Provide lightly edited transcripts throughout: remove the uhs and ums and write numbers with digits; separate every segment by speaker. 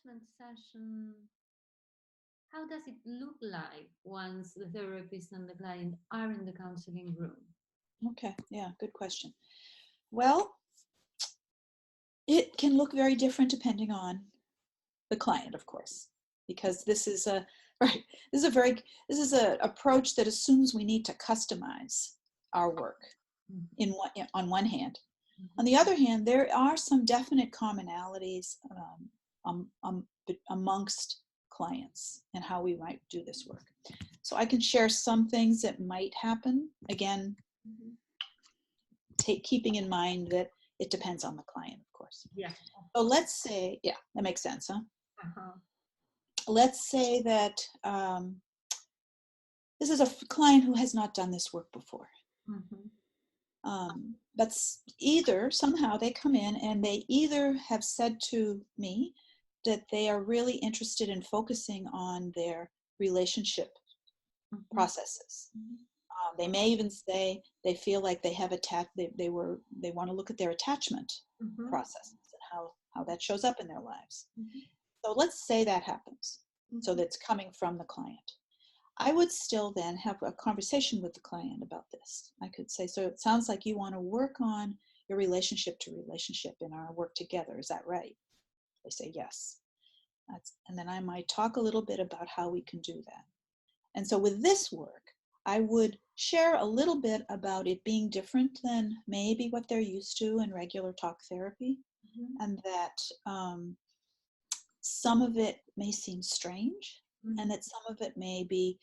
Speaker 1: assessment session, how does it look like once the therapist and the client are in the counseling room?
Speaker 2: Okay, yeah, good question. Well, it can look very different depending on the client, of course, because this is a right. This is a approach that assumes we need to customize our work
Speaker 1: Mhm.
Speaker 2: on one hand. On
Speaker 1: Mhm.
Speaker 2: the other hand, there are some definite commonalities amongst clients and how we might do this work. So I can share some things that might happen. Again,
Speaker 1: Mhm.
Speaker 2: keeping in mind that it depends on the client, of course.
Speaker 1: Yeah.
Speaker 2: So let's say, yeah, that makes sense, huh?
Speaker 1: Uh-huh.
Speaker 2: Let's say that this is a client who has not done this work before.
Speaker 1: Mhm.
Speaker 2: But either somehow they come in and they either have said to me that they are really interested in focusing on their relationship
Speaker 1: Mhm.
Speaker 2: processes.
Speaker 1: Mhm.
Speaker 2: They may even say they feel like they have they want to look at their attachment
Speaker 1: Mhm.
Speaker 2: processes and how that shows up in their lives.
Speaker 1: Mhm.
Speaker 2: So let's say that happens. So
Speaker 1: Mhm.
Speaker 2: that's coming from the client. I would still then have a conversation with the client about this. I could say, so it sounds like you want to work on your relationship to relationship in our work together. Is that right? They say yes. And then I might talk a little bit about how we can do that. And so with this work, I would share a little bit about it being different than maybe what they're used to in regular talk therapy,
Speaker 1: Mhm.
Speaker 2: and that some of it may seem strange, and
Speaker 1: Mhm.
Speaker 2: that some of it may be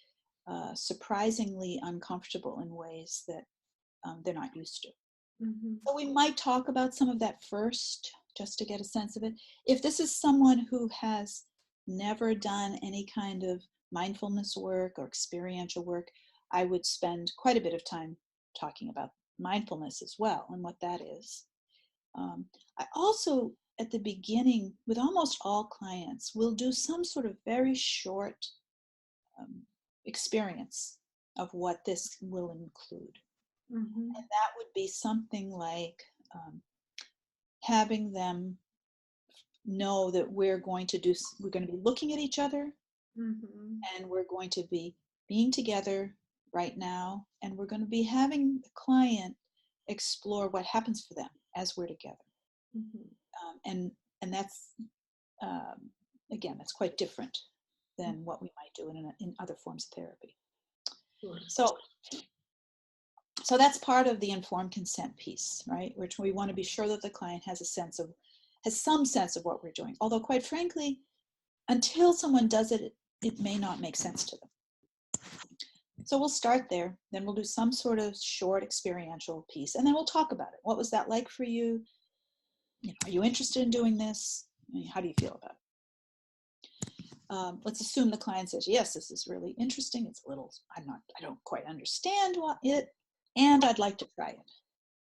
Speaker 2: surprisingly uncomfortable in ways that they're not used to.
Speaker 1: Mhm.
Speaker 2: So we might talk about some of that first, just to get a sense of it. If this is someone who has never done any kind of mindfulness work or experiential work, I would spend quite a bit of time talking about mindfulness as well and what that is. I also, at the beginning, with almost all clients, will do some sort of very short um, experience of what this will include.
Speaker 1: Mhm.
Speaker 2: And that would be something like um, having them know that we're going to be looking at each other,
Speaker 1: Mhm.
Speaker 2: and we're going to be being together right now, and we're going to be having the client explore what happens for them as we're together.
Speaker 1: Mhm.
Speaker 2: Um, and and that's um, again, that's quite different than what we might do in other forms of therapy.
Speaker 1: Sure.
Speaker 2: So so that's part of the informed consent piece, right? Which we want to be sure that the client has some sense of what we're doing. Although quite frankly, until someone does it, it may not make sense to them. So we'll start there, then we'll do some sort of short experiential piece, and then we'll talk about it. What was that like for you? Are you interested in doing this? How do you feel about it? Let's assume the client says, yes, this is really interesting. It's a little, I don't quite understand it, and I'd like to try it.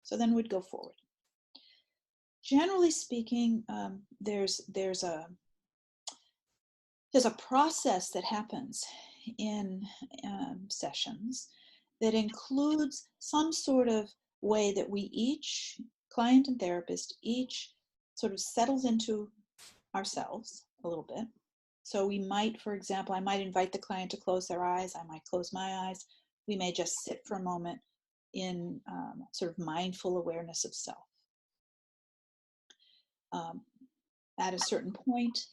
Speaker 2: So then we'd go forward. Generally speaking, there's a process that happens in sessions that includes some sort of way that we each, client and therapist, each sort of settles into ourselves a little bit. So we might, for example, I might invite the client to close their eyes. I might close my eyes. We may just sit for a moment in sort of mindful awareness of self. Um, at a certain point,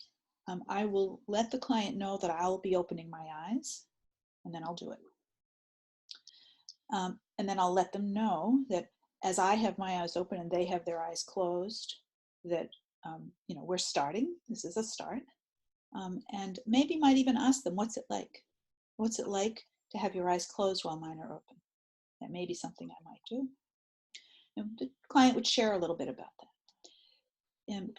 Speaker 2: I will let the client know that I'll be opening my eyes, and then I'll do it. And then I'll let them know that as I have my eyes open and they have their eyes closed, that we're starting. This is a start. And maybe might even ask them, what's it like? What's it like to have your eyes closed while mine are open? That may be something I might do. And the client would share a little bit about that. And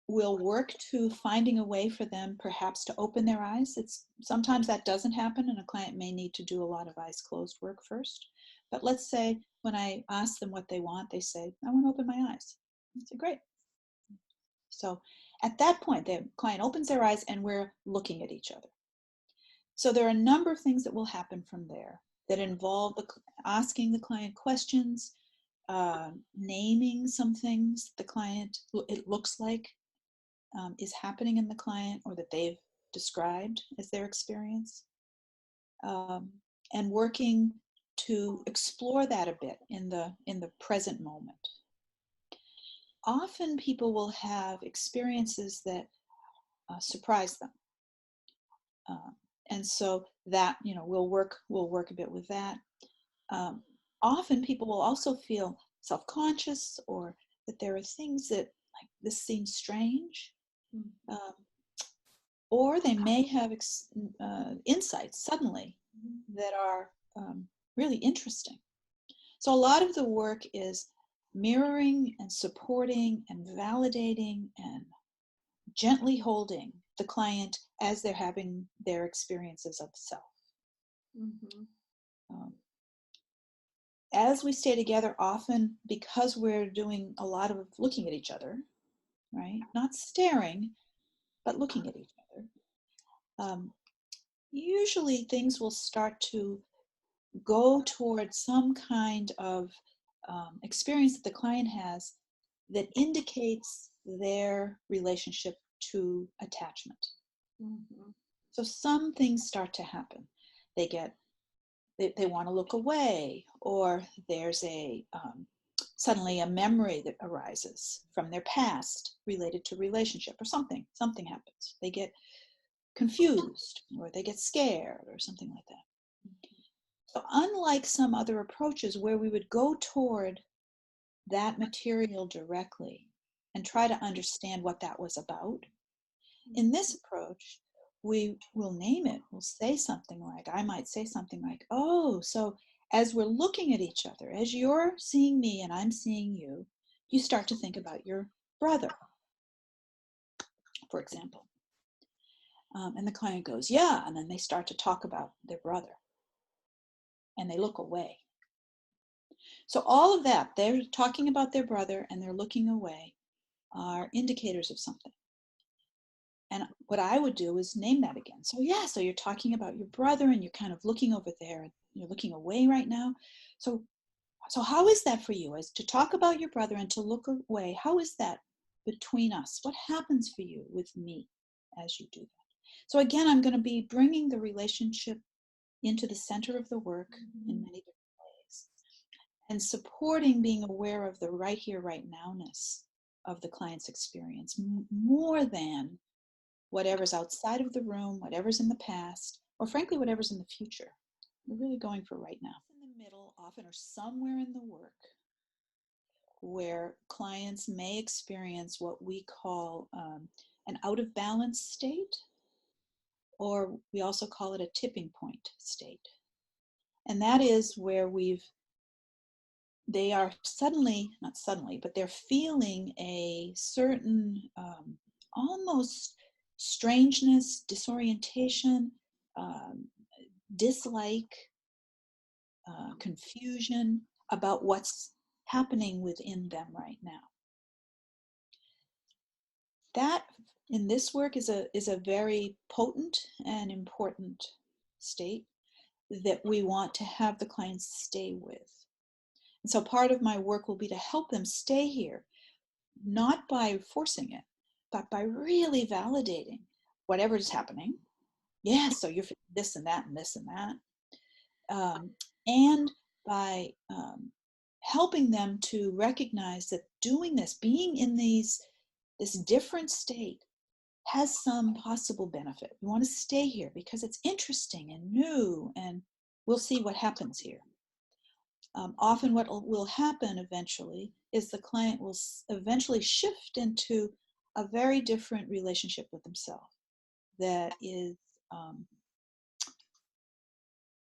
Speaker 2: we'll work to finding a way for them perhaps to open their eyes. Sometimes that doesn't happen, and a client may need to do a lot of eyes closed work first. But let's say when I ask them what they want, they say, I want to open my eyes. I say, great. So at that point, the client opens their eyes and we're looking at each other. So there are a number of things that will happen from there that involve asking the client questions, naming some things the client it looks like is happening in the client or that they've described as their experience, um, and working to explore that a bit in the present moment. Often people will have experiences that surprise them, uh, and so that we'll work a bit with that. Um, Often people will also feel self-conscious, or that there are things that, like, this seems strange, um, or they may have insights suddenly that are really interesting. So a lot of the work is mirroring and supporting and validating and gently holding the client as they're having their experiences of self.
Speaker 1: Mm-hmm.
Speaker 2: Um, as we stay together, often because we're doing a lot of looking at each other, right? Not staring, but looking at each other. Usually things will start to go towards some kind of experience that the client has that indicates their relationship to attachment.
Speaker 1: Mm-hmm.
Speaker 2: So some things start to happen. They want to look away, or there's suddenly a memory that arises from their past related to relationship, or something happens. They get confused, or they get scared, or something like that. So unlike some other approaches where we would go toward that material directly and try to understand what that was about, in this approach, we will name it. We'll say something like, I might say something like, oh, so as we're looking at each other, as you're seeing me and I'm seeing you, you start to think about your brother, for example. And the client goes, yeah, and then they start to talk about their brother, and they look away. So all of that, they're talking about their brother and they're looking away, are indicators of something. And what I would do is name that again. So yeah, so you're talking about your brother and you're kind of looking over there, you're looking away right now. So how is that for you, as to talk about your brother and to look away? How is that between us? What happens for you with me as you do that? So again, I'm going to be bringing the relationship into the center of the work in many different ways, and supporting being aware of the right here, right now-ness of the client's experience, more than whatever's outside of the room, whatever's in the past, or frankly, whatever's in the future. We're really going for right now. In the middle, often, or somewhere in the work, where clients may experience what we call an out of balance state, or we also call it a tipping point state. And that is where they are suddenly, not suddenly, but they're feeling a certain almost strangeness, disorientation, um, dislike, confusion about what's happening within them right now. That, in this work, is a very potent and important state that we want to have the clients stay with. And so part of my work will be to help them stay here, not by forcing it, but by really validating whatever is happening. Yeah, so you're this and that and this and that. And by helping them to recognize that doing this, being in this different state, has some possible benefit. We want to stay here because it's interesting and new, and we'll see what happens here. Often what will happen eventually is the client will eventually shift into a very different relationship with themselves that is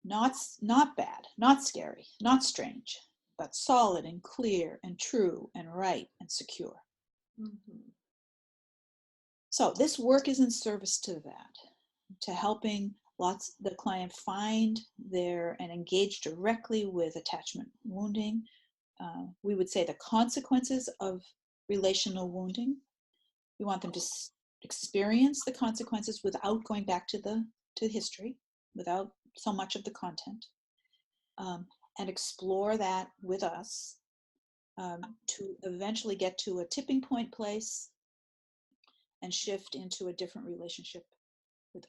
Speaker 2: not bad, not scary, not strange, but solid and clear and true and right and secure.
Speaker 1: Mm-hmm.
Speaker 2: So this work is in service to that, to helping the client find and engage directly with attachment wounding. We would say the consequences of relational wounding. We want them to experience the consequences without going back to history, without so much of the content, and explore that with us, to eventually get to a tipping point place and shift into a different relationship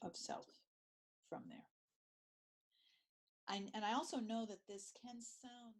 Speaker 2: of self from there. And I also know that this can sound